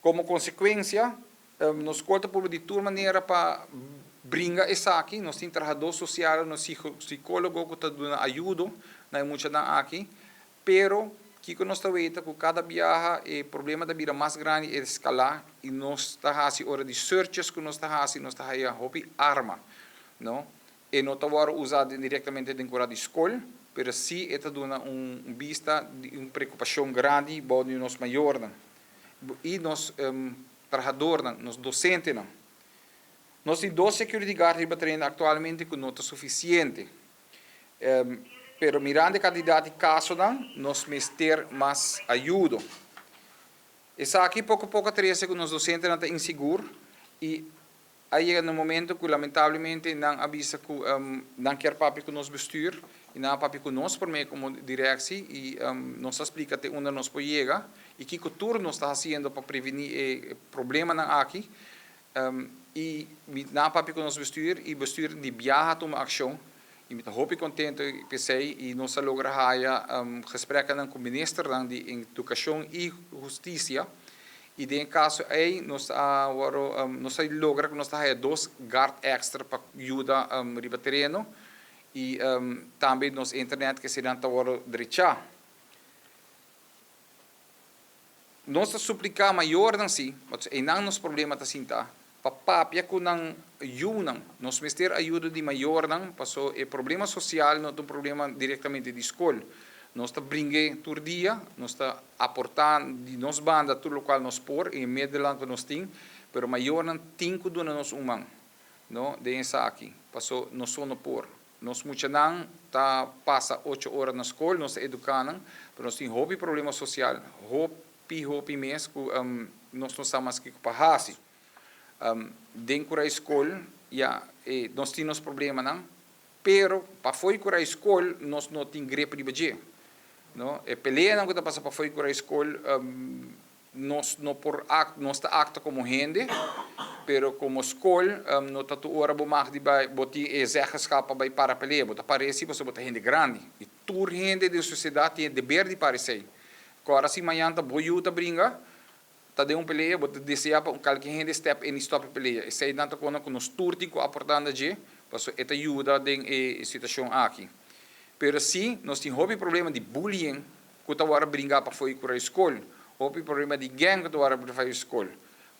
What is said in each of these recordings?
Como consequência, nós conta por de toda maneira para brincar essa aqui, nós temos trabalhador social, nós psicólogo que está dando ajuda, na muita da aqui, pero que nós está vendo que cada viagem o problema da vida mais grande é escalar e nós está fazendo hora de searches que nós está fazendo, nós está fazendo arma, não? E não está usado diretamente dentro da escola, pero sim está dando vista de uma preocupação grande para nós maiores e nós trabalhadores, nós docentes. Nós temos 2 security guards atualmente que não está suficiente. Pero mirando a quantidade de casos, nós precisamos ter mais ajuda. Essa aqui, pouco a pouco, que nós docentes estão inseguros e aí chega no momento que, lamentavelmente, não avisa que não quer papi que nós bestuur e não papi que nós, por meio como direção, e nos explica até onde nós podemos chegar e que turno está fazendo para prevenir o problema aqui. E não papi que nós bestuur e bestuur de viaja tomar ação. E me hoop contente pensei e nós logramos gesprekken com o ministro de Educação e Justiça e em caso aí nós logra que nós tenhamos 2 guards extra para ajudar no terreno e também nos internet que será agora direita. Nós suplicamos maior não sim, mas aí não nos problema tá sim tá. Papapia ko ng yunang, nos mister ajuda de maior não, passou o problema social não é um problema diretamente de escola. Nós está brinque todo dia, nós está aportando de nos banda tudo o qual nós por em meio de lá nós tem, pero maior não tem que donar nos humano, não, de essa aqui. Passou nós só não por. Nós muita não tá passa 8 horas na escola, nós educando, pero nós tem hobby problema social, hobby mês que nós não sabemos que para dentro da escola, nós temos problema, não? Pero, para fora da escola, nós não temos grepe de budget. Não? E pelea não que está passando para fora da escola, nós não está acta como gente, pero como escola, não está tu hora bomar de botar exercício escapa para pelea, botar parece você botar gente grande. E toda gente da sociedade tem dever de parecer. Agora, se amanhã está boiuta brinca, tá de peleia, bota desejar para qualquer gente step in stop peleia. Isso aí não tá com nos turti com aportando de, passo esta ajuda em situação aqui. Pero sim, nós temos hobby problema de bullying, que tá agora brincar para fora da escola, hobby problema de gang que tá agora para fora da escola.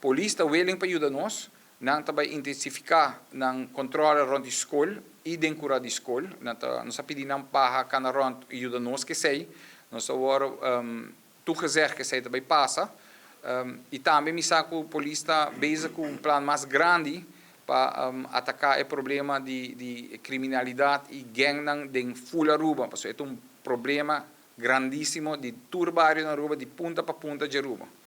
Polícia tá willing para ajudar nós, não tá vai intensificar, não controla rond escola e dentro da escola, não tá nós pedir não para cana rond ajuda nós que sei, nós agora tu quiser que sei também passa. E também me sabe que a polícia está bezig com plano mais grande para atacar o problema de criminalidade e gang em full Aruba. Porque é um problema grandíssimo de todo o bairro na Aruba, de punta para punta de Aruba.